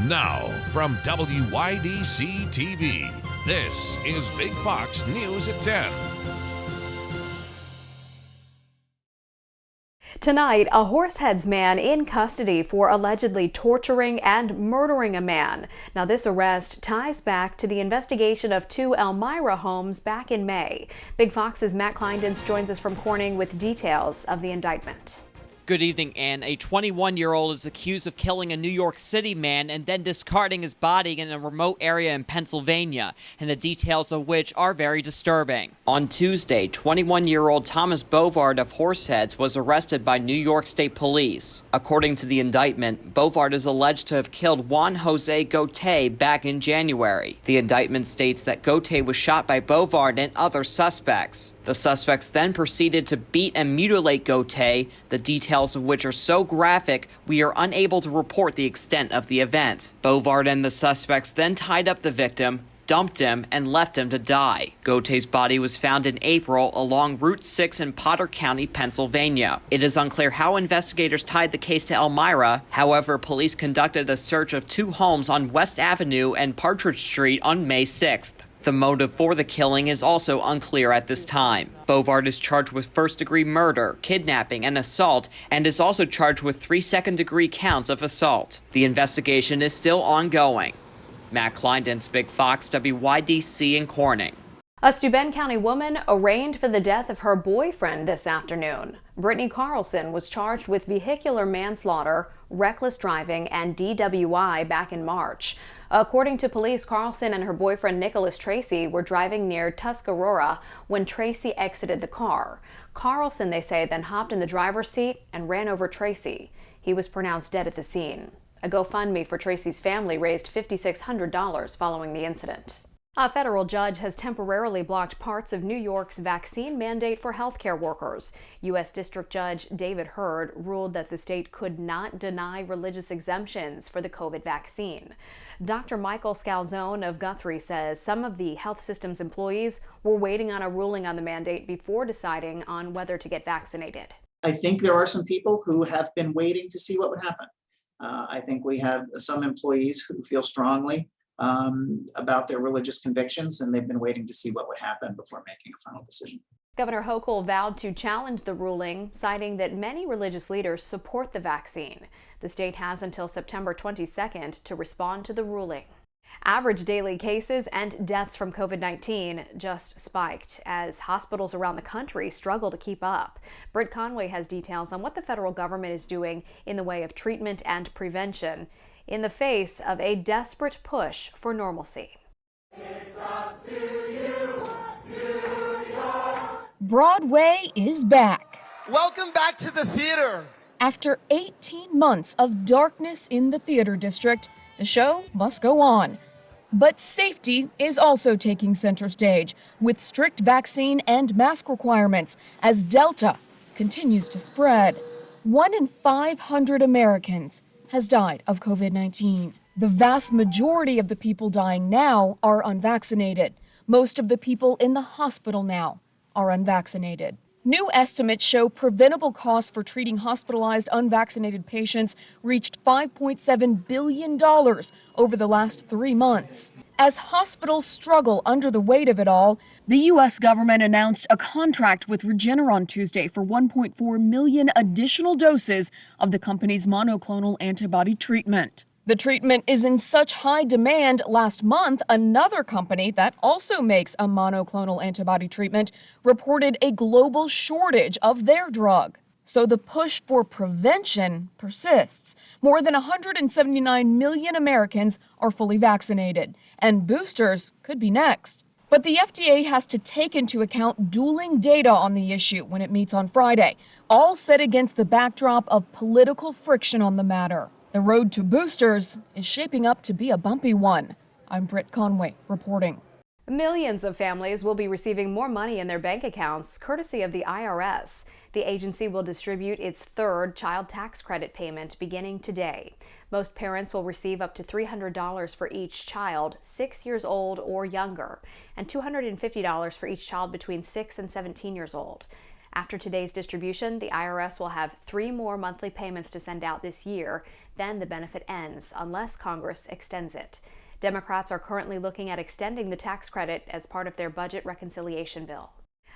Now, from WYDC TV, this is Big Fox News at 10. Tonight, a Horseheads man in custody for allegedly torturing and murdering a man. Now, this arrest ties back to the investigation of two Elmira homes back in May. Big Fox's Matt Kleindens joins us from Corning with details of the indictment. Good evening, Ann. A 21-year-old is accused of killing a New York City man and then discarding his body in a remote area in Pennsylvania, and the details of which are very disturbing. On Tuesday, 21-year-old Thomas Bovard of Horseheads was arrested by New York State Police. According to the indictment, Bovard is alleged to have killed Juan Jose Gauthier back in January. The indictment states that Gauthier was shot by Bovard and other suspects. The suspects then proceeded to beat and mutilate Gauthier, the details of which are so graphic we are unable to report the extent of the event. Bovard and the suspects then tied up the victim, dumped him, and left him to die. Gauthier's body was found in April along Route 6 in Potter County, Pennsylvania. It is unclear how investigators tied the case to Elmira. However, police conducted a search of two homes on West Avenue and Partridge Street on May 6th. The motive for the killing is also unclear at this time. Bovard is charged with first-degree murder, kidnapping, and assault, and is also charged with 3 second-degree counts of assault. The investigation is still ongoing. Matt Kleindens, Big Fox, WYDC in Corning. A Steuben County woman arraigned for the death of her boyfriend this afternoon. Brittany Carlson was charged with vehicular manslaughter, reckless driving, and DWI back in March. According to police, Carlson and her boyfriend Nicholas Tracy were driving near Tuscarora when Tracy exited the car. Carlson, they say, then hopped in the driver's seat and ran over Tracy. He was pronounced dead at the scene. A GoFundMe for Tracy's family raised $5,600 following the incident. A federal judge has temporarily blocked parts of New York's vaccine mandate for healthcare workers. U.S. District Judge David Hurd ruled that the state could not deny religious exemptions for the COVID vaccine. Dr. Michael Scalzone of Guthrie says some of the health system's employees were waiting on a ruling on the mandate before deciding on whether to get vaccinated. I think there are some people who have been waiting to see what would happen. I think we have some employees who feel strongly about their religious convictions, and they've been waiting to see what would happen before making a final decision. Governor Hochul vowed to challenge the ruling, citing that many religious leaders support the vaccine. The state has until September 22nd to respond to the ruling. Average daily cases and deaths from COVID-19 just spiked as hospitals around the country struggle to keep up. Britt Conway has details on what the federal government is doing in the way of treatment and prevention in the face of a desperate push for normalcy. It's up to you, New York. Broadway is back. Welcome back to the theater. After 18 months of darkness in the theater district, the show must go on. But safety is also taking center stage with strict vaccine and mask requirements as Delta continues to spread. 1 in 500 Americans has died of COVID-19. The vast majority of the people dying now are unvaccinated. Most of the people in the hospital now are unvaccinated. New estimates show preventable costs for treating hospitalized unvaccinated patients reached $5.7 billion over the last 3 months. As hospitals struggle under the weight of it all, the U.S. government announced a contract with Regeneron Tuesday for 1.4 million additional doses of the company's monoclonal antibody treatment. The treatment is in such high demand, last month, another company that also makes a monoclonal antibody treatment reported a global shortage of their drug. So the push for prevention persists. More than 179 million Americans are fully vaccinated, and boosters could be next. But the FDA has to take into account dueling data on the issue when it meets on Friday, all set against the backdrop of political friction on the matter. The road to boosters is shaping up to be a bumpy one. I'm Britt Conway reporting. Millions of families will be receiving more money in their bank accounts, courtesy of the IRS. The agency will distribute its third child tax credit payment beginning today. Most parents will receive up to $300 for each child 6 years old or younger, and $250 for each child between 6 and 17 years old. After today's distribution, the IRS will have 3 more monthly payments to send out this year. Then the benefit ends unless Congress extends it. Democrats are currently looking at extending the tax credit as part of their budget reconciliation bill.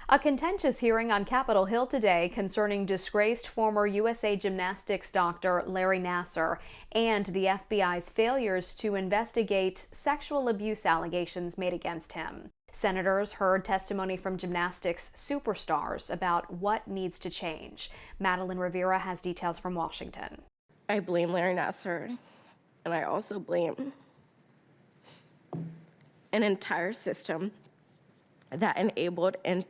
A contentious hearing on Capitol Hill today concerning disgraced former USA Gymnastics doctor Larry Nassar and the FBI's failures to investigate sexual abuse allegations made against him. Senators heard testimony from gymnastics superstars about what needs to change. Madeline Rivera has details from Washington. I blame Larry Nassar, and I also blame an entire system that enabled and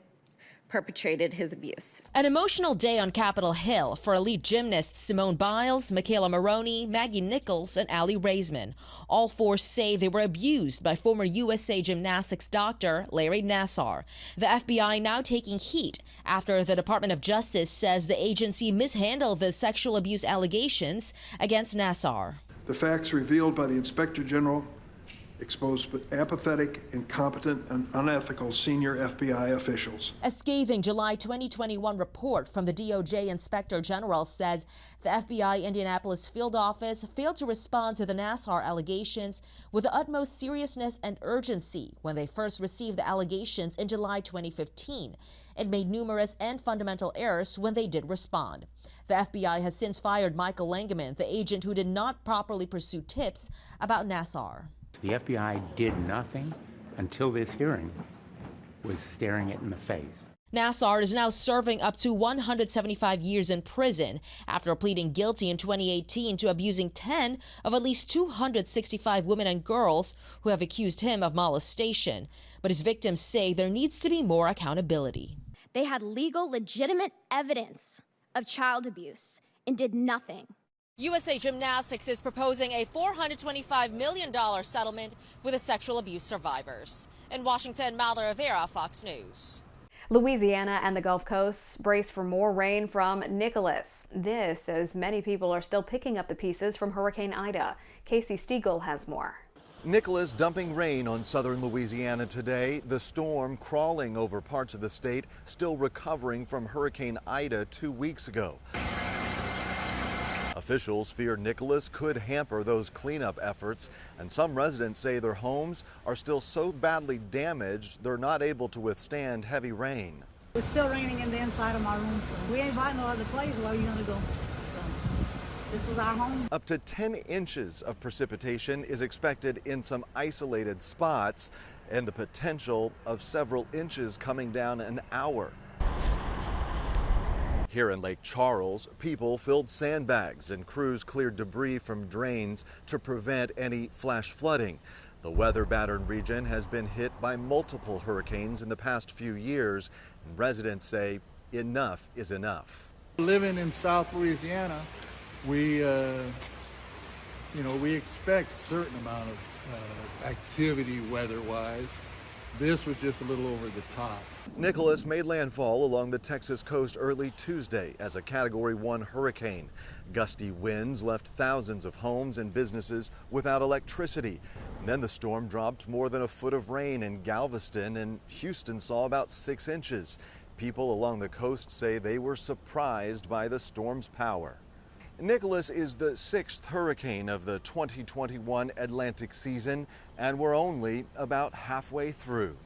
perpetrated his abuse. An emotional day on Capitol Hill for elite gymnasts Simone Biles, Michaela Maroney, Maggie Nichols, and Aly Raisman. All four say they were abused by former USA Gymnastics doctor Larry Nassar. The FBI now taking heat after the Department of Justice says the agency mishandled the sexual abuse allegations against Nassar. The facts revealed by the Inspector General exposed apathetic, incompetent, and unethical senior FBI officials. A scathing July 2021 report from the DOJ Inspector General says the FBI Indianapolis field office failed to respond to the Nassar allegations with the utmost seriousness and urgency when they first received the allegations in July 2015. It made numerous and fundamental errors when they did respond. The FBI has since fired Michael Langeman, the agent who did not properly pursue tips about Nassar. The FBI did nothing until this hearing was staring it in the face. Nassar is now serving up to 175 years in prison after pleading guilty in 2018 to abusing 10 of at least 265 women and girls who have accused him of molestation. But his victims say there needs to be more accountability. They had legal, legitimate evidence of child abuse and did nothing. USA Gymnastics is proposing a $425 million settlement with the sexual abuse survivors. In Washington, Madeline Rivera, Fox News. Louisiana and the Gulf Coast brace for more rain from Nicholas. This as many people are still picking up the pieces from Hurricane Ida. Casey Stiegel has more. Nicholas dumping rain on southern Louisiana today. The storm crawling over parts of the state, still recovering from Hurricane Ida 2 weeks ago. Officials fear Nicholas could hamper those cleanup efforts, and some residents say their homes are still so badly damaged they're not able to withstand heavy rain. It's still raining in the inside of my room, so we ain't buying no other place. Where are you gonna go? So, this is our home. Up to 10 inches of precipitation is expected in some isolated spots, and the potential of several inches coming down an hour. Here in Lake Charles, people filled sandbags and crews cleared debris from drains to prevent any flash flooding. The weather-battered region has been hit by multiple hurricanes in the past few years, and residents say enough is enough. Living in South Louisiana, we expect a certain amount of activity weather-wise. This was just a little over the top. Nicholas made landfall along the Texas coast early Tuesday as a Category 1 hurricane. Gusty winds left thousands of homes and businesses without electricity. And then the storm dropped more than a foot of rain in Galveston, and Houston saw about 6 inches. People along the coast say they were surprised by the storm's power. Nicholas is the 6th hurricane of the 2021 Atlantic season, and we're only about halfway through.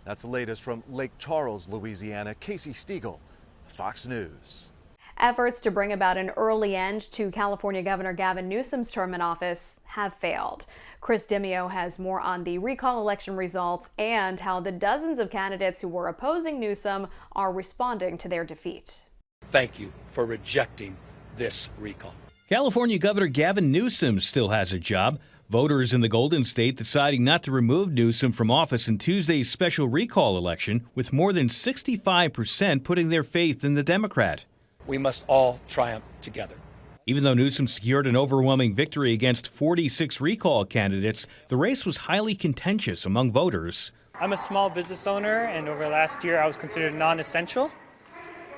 That's the latest from Lake Charles, Louisiana. Casey Stiegel, Fox News. Efforts to bring about an early end to California Governor Gavin Newsom's term in office have failed. Chris Demio has more on the recall election results and how the dozens of candidates who were opposing Newsom are responding to their defeat. Thank you for rejecting this recall. California Governor Gavin Newsom still has a job. Voters in the Golden State deciding not to remove Newsom from office in Tuesday's special recall election, with more than 65% putting their faith in the Democrat. We must all triumph together. Even though Newsom secured an overwhelming victory against 46 recall candidates, the race was highly contentious among voters. I'm a small business owner, and over the last year I was considered non-essential.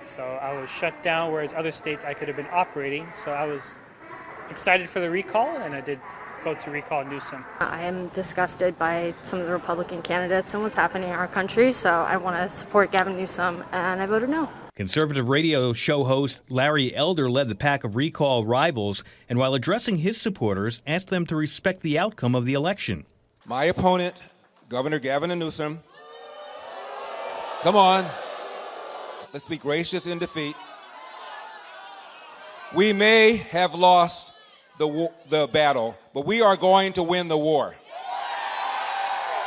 So I was shut down, whereas other states I could have been operating. So I was excited for the recall, and I did vote to recall Newsom. I am disgusted by some of the Republican candidates and what's happening in our country, so I want to support Gavin Newsom, and I voted no. Conservative radio show host Larry Elder led the pack of recall rivals, and while addressing his supporters, asked them to respect the outcome of the election. My opponent, Governor Gavin Newsom, come on, let's be gracious in defeat. We may have lost the battle, but we are going to win the war.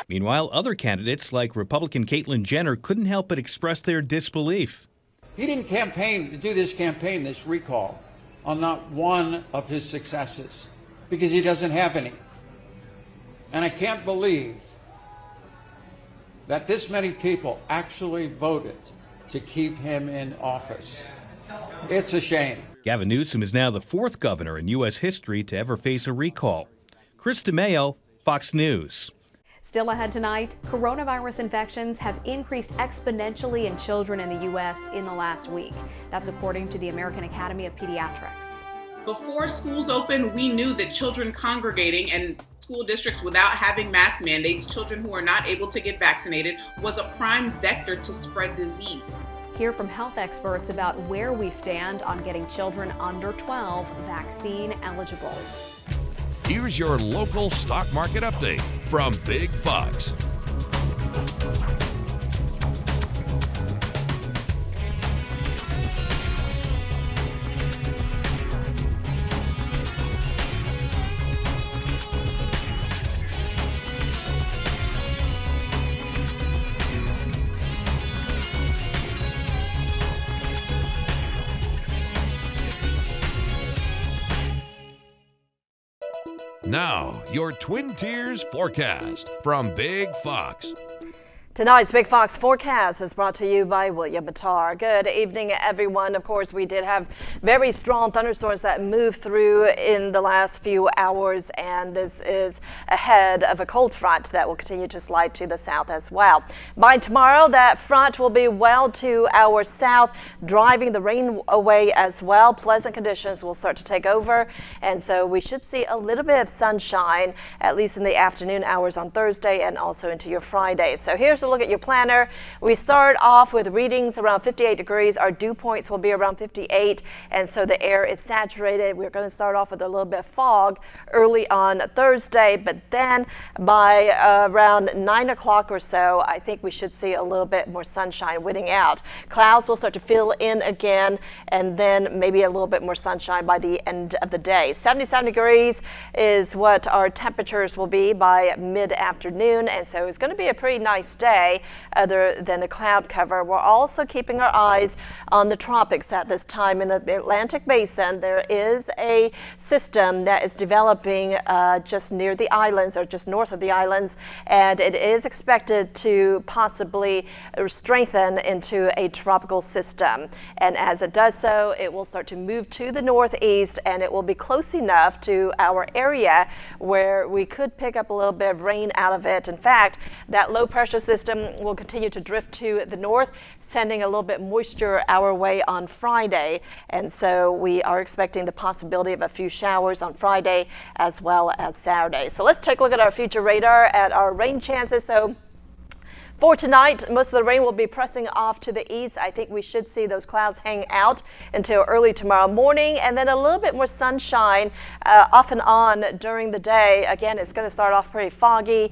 Meanwhile, other candidates like Republican Caitlyn Jenner couldn't help but express their disbelief. He didn't do this recall, on not one of his successes, because he doesn't have any. And I can't believe that this many people actually voted to keep him in office. It's a shame. Gavin Newsom is now the fourth governor in U.S. history to ever face a recall. Chris DeMayo, Fox News. Still ahead tonight, coronavirus infections have increased exponentially in children in the U.S. in the last week. That's according to the American Academy of Pediatrics. Before schools opened, we knew that children congregating in school districts without having mask mandates, children who are not able to get vaccinated, was a prime vector to spread disease. Hear from health experts about where we stand on getting children under 12 vaccine eligible. Here's your local stock market update from Big Fox. Now, your Twin Tiers forecast from Big Fox. Tonight's Big Fox forecast is brought to you by William Batar. Good evening, everyone. Of course, we did have very strong thunderstorms that moved through in the last few hours, and this is ahead of a cold front that will continue to slide to the south as well. By tomorrow, that front will be well to our south, driving the rain away as well. Pleasant conditions will start to take over, and so we should see a little bit of sunshine, at least in the afternoon hours on Thursday and also into your Friday. So here's a look at your planner. We start off with readings around 58 degrees. Our dew points will be around 58, and so the air is saturated. We're going to start off with a little bit of fog early on Thursday, but then by around 9 o'clock or so, I think we should see a little bit more sunshine winning out. Clouds will start to fill in again, and then maybe a little bit more sunshine by the end of the day. 77 degrees is what our temperatures will be by mid-afternoon, and so it's going to be a pretty nice day other than the cloud cover. We're also keeping our eyes on the tropics at this time. In the Atlantic Basin, there is a system that is developing just near the islands, or just north of the islands, and it is expected to possibly strengthen into a tropical system. And as it does so, it will start to move to the northeast, and it will be close enough to our area where we could pick up a little bit of rain out of it. In fact, that low pressure system will continue to drift to the north, sending a little bit moisture our way on Friday. And so we are expecting the possibility of a few showers on Friday as well as Saturday. So let's take a look at our future radar at our rain chances. So for tonight, most of the rain will be pressing off to the east. I think we should see those clouds hang out until early tomorrow morning, and then a little bit more sunshine off and on during the day. Again, it's going to start off pretty foggy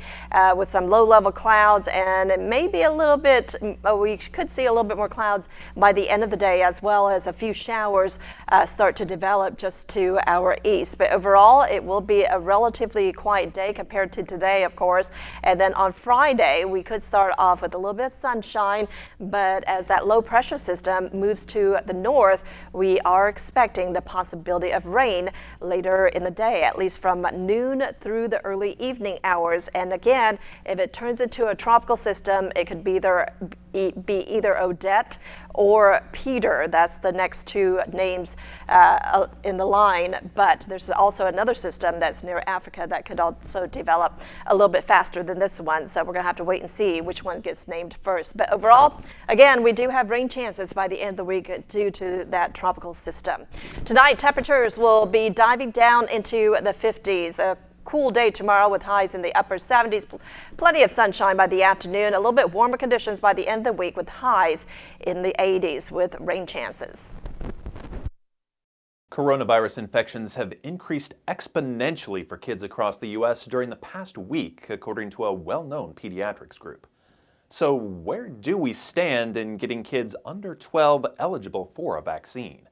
with some low-level clouds, and it may be a little bit, we could see a little bit more clouds by the end of the day, as well as a few showers start to develop just to our east. But overall, it will be a relatively quiet day compared to today, of course. And then on Friday, we could start off with a little bit of sunshine, but as that low pressure system moves to the north, we are expecting the possibility of rain later in the day, at least from noon through the early evening hours. And again, if it turns into a tropical system, it could be either Odette or Peter. That's the next two names in the line, but there's also another system that's near Africa that could also develop a little bit faster than this one, so we're going to have to wait and see which one gets named first. But overall, again, we do have rain chances by the end of the week due to that tropical system. Tonight, temperatures will be diving down into the 50s. cool day tomorrow with highs in the upper 70s. Plenty of sunshine by the afternoon. A little bit warmer conditions by the end of the week with highs in the 80s with rain chances. Coronavirus infections have increased exponentially for kids across the U.S. during the past week, according to a well-known pediatrics group. So where do we stand in getting kids under 12 eligible for a vaccine?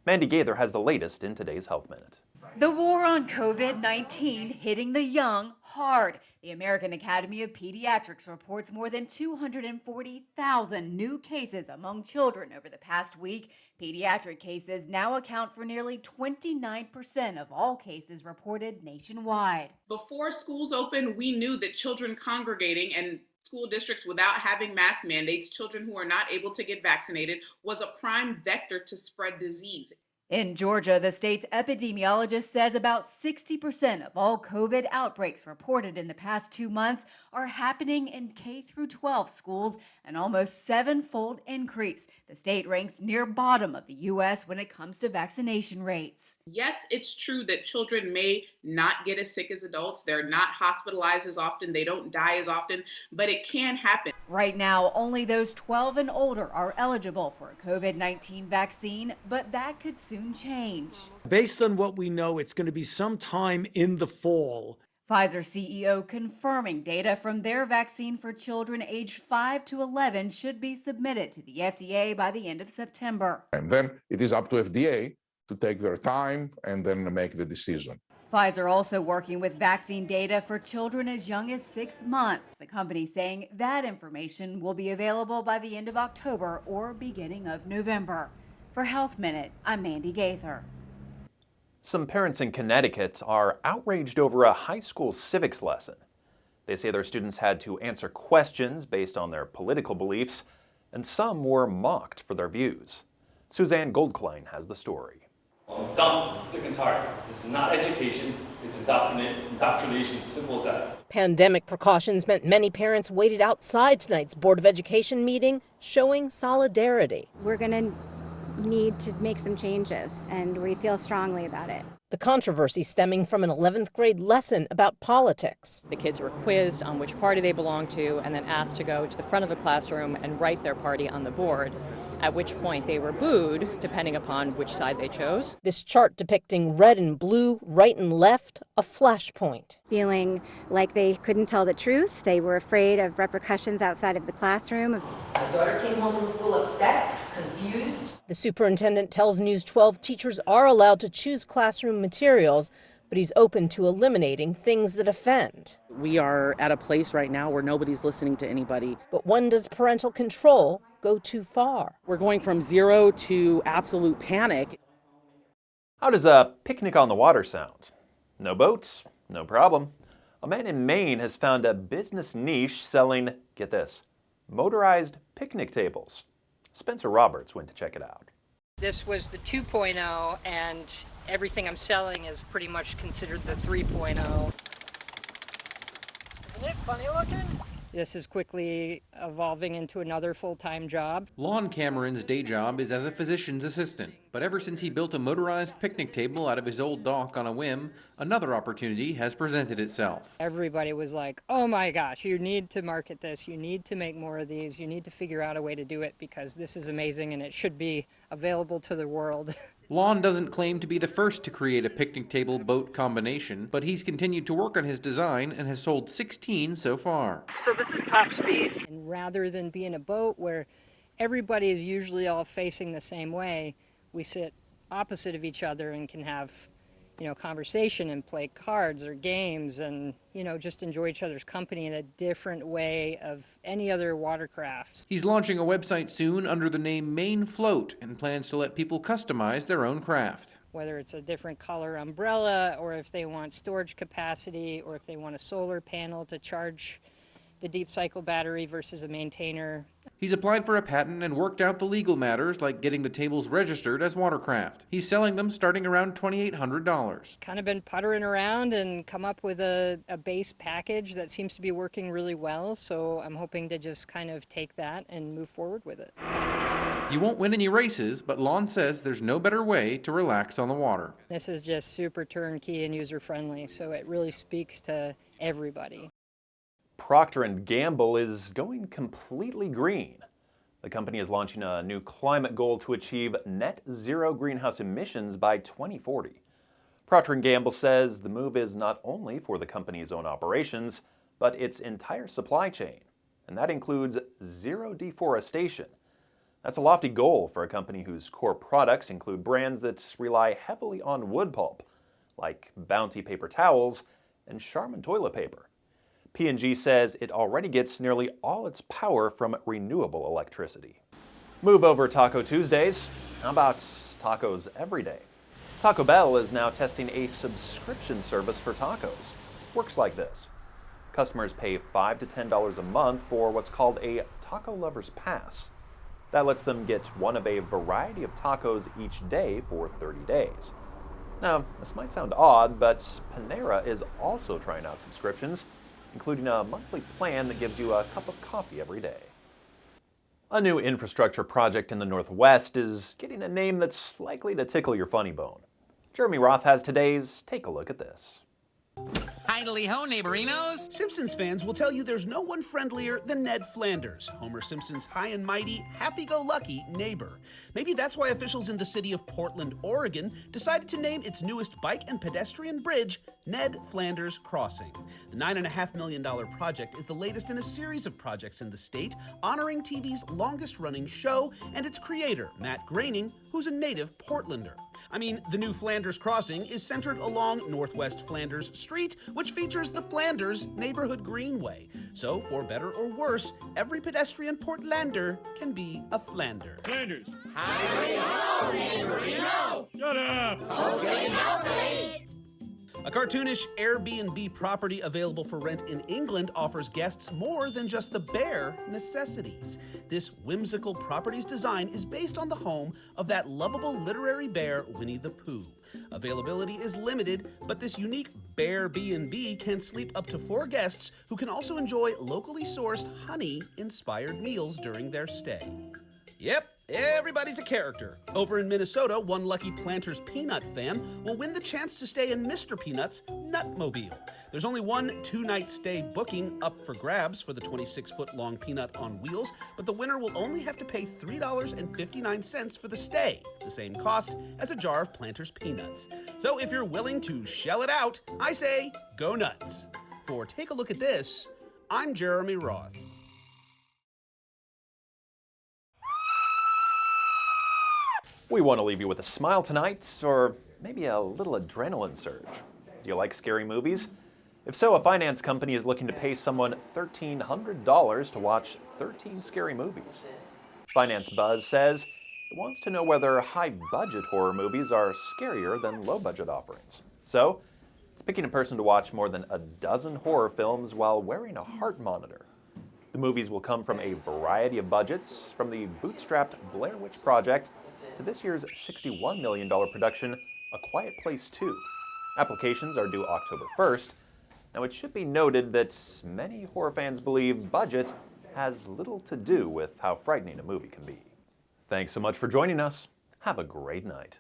Mandy Gaither has the latest in today's Health Minute. The war on COVID-19 hitting the young hard. The American Academy of Pediatrics reports more than 240,000 new cases among children over the past week. Pediatric cases now account for nearly 29% of all cases reported nationwide. Before schools opened, we knew that children congregating and school districts without having mask mandates, children who are not able to get vaccinated, was a prime vector to spread disease. In Georgia, the state's epidemiologist says about 60% of all COVID outbreaks reported in the past 2 months are happening in K-12 schools, an almost seven-fold increase. The state ranks near bottom of the U.S. when it comes to vaccination rates. Yes, it's true that children may not get as sick as adults. They're not hospitalized as often. They don't die as often, but it can happen. Right now, only those 12 and older are eligible for a COVID-19 vaccine, but that could soon change. Based on what we know, it's going to be sometime in the fall. Pfizer CEO confirming data from their vaccine for children aged 5 to 11 should be submitted to the FDA by the end of September. And then it is up to FDA to take their time and then make the decision. Pfizer also working with vaccine data for children as young as 6 months. The company saying that information will be available by the end of October or beginning of November. For Health Minute, I'm Mandy Gaither. Some parents in Connecticut are outraged over a high school civics lesson. They say their students had to answer questions based on their political beliefs, and some were mocked for their views. Suzanne Goldklein has the story. I'm done, sick and tired. This is not education, it's indoctrination, simple as that. Pandemic precautions meant many parents waited outside tonight's Board of Education meeting, showing solidarity. We're going to need to make some changes, and we feel strongly about it. The controversy stemming from an 11th grade lesson about politics. The kids were quizzed on which party they belonged to and then asked to go to the front of the classroom and write their party on the board, at which point they were booed, depending upon which side they chose. This chart depicting red and blue, right and left, a flashpoint. Feeling like they couldn't tell the truth. They were afraid of repercussions outside of the classroom. My daughter came home from school upset, confused. The superintendent tells News 12 teachers are allowed to choose classroom materials, but he's open to eliminating things that offend. We are at a place right now where nobody's listening to anybody. But when does parental control go too far? We're going from zero to absolute panic. How does a picnic on the water sound? No boats? No problem. A man in Maine has found a business niche selling, get this, motorized picnic tables. Spencer Roberts went to check it out. This was the 2.0, and everything I'm selling is pretty much considered the 3.0. Isn't it funny looking? This is quickly evolving into another full-time job. Lon Cameron's day job is as a physician's assistant, but ever since he built a motorized picnic table out of his old dock on a whim, another opportunity has presented itself. Everybody was like, oh my gosh, you need to market this, you need to make more of these, you need to figure out a way to do it because this is amazing and it should be available to the world. Lon doesn't claim to be the first to create a picnic table boat combination, but he's continued to work on his design and has sold 16 so far. So this is top speed. And rather than be in a boat where everybody is usually all facing the same way, we sit opposite of each other and can have, conversation and play cards or games and, just enjoy each other's company in a different way of any other watercrafts. He's launching a website soon under the name Maine Float and plans to let people customize their own craft. Whether it's a different color umbrella or if they want storage capacity or if they want a solar panel to charge the deep cycle battery versus a maintainer. He's applied for a patent and worked out the legal matters like getting the tables registered as watercraft. He's selling them starting around $2,800. Kind of been puttering around and come up with a base package that seems to be working really well, so I'm hoping to just kind of take that and move forward with it. You won't win any races, but Lon says there's no better way to relax on the water. This is just super turnkey and user-friendly, so it really speaks to everybody. Procter & Gamble is going completely green. The company is launching a new climate goal to achieve net zero greenhouse emissions by 2040. Procter & Gamble says the move is not only for the company's own operations, but its entire supply chain, and that includes zero deforestation. That's a lofty goal for a company whose core products include brands that rely heavily on wood pulp, like Bounty paper towels and Charmin toilet paper. P&G says it already gets nearly all its power from renewable electricity. Move over Taco Tuesdays. How about tacos every day? Taco Bell is now testing a subscription service for tacos. Works like this. Customers pay $5 to $10 a month for what's called a Taco Lover's Pass. That lets them get one of a variety of tacos each day for 30 days. Now, this might sound odd, but Panera is also trying out subscriptions, including a monthly plan that gives you a cup of coffee every day. A new infrastructure project in the Northwest is getting a name that's likely to tickle your funny bone. Jeremy Roth has today's Take a Look at This. Idly-ho, neighborinos! Simpsons fans will tell you there's no one friendlier than Ned Flanders, Homer Simpson's high and mighty, happy-go-lucky neighbor. Maybe that's why officials in the city of Portland, Oregon, decided to name its newest bike and pedestrian bridge Ned Flanders Crossing. The $9.5 million project is the latest in a series of projects in the state, honoring TV's longest-running show and its creator, Matt Groening, who's a native Portlander. I mean, the new Flanders Crossing is centered along Northwest Flanders Street, which features the Flanders Neighborhood Greenway. So, for better or worse, every pedestrian Portlander can be a Flander. Flanders. Hi-ho, neighborino! Shut up! Okay, now please! A cartoonish Airbnb property available for rent in England offers guests more than just the bare necessities. This whimsical property's design is based on the home of that lovable literary bear, Winnie the Pooh. Availability is limited, but this unique Bear B&B can sleep up to 4 guests who can also enjoy locally sourced honey-inspired meals during their stay. Yep, everybody's a character. Over in Minnesota, one lucky Planters Peanut fan will win the chance to stay in Mr. Peanut's Nutmobile. There's only one 2-night stay booking up for grabs for the 26-foot-long Peanut on wheels, but the winner will only have to pay $3.59 for the stay, the same cost as a jar of Planters Peanuts. So if you're willing to shell it out, I say go nuts. For Take a Look at This, I'm Jeremy Roth. We want to leave you with a smile tonight, or maybe a little adrenaline surge. Do you like scary movies? If so, a finance company is looking to pay someone $1,300 to watch 13 scary movies. Finance Buzz says it wants to know whether high-budget horror movies are scarier than low-budget offerings. So, it's picking a person to watch more than a dozen horror films while wearing a heart monitor. The movies will come from a variety of budgets, from the bootstrapped Blair Witch Project to this year's $61 million production, A Quiet Place 2. Applications are due October 1st. Now, it should be noted that many horror fans believe budget has little to do with how frightening a movie can be. Thanks so much for joining us. Have a great night.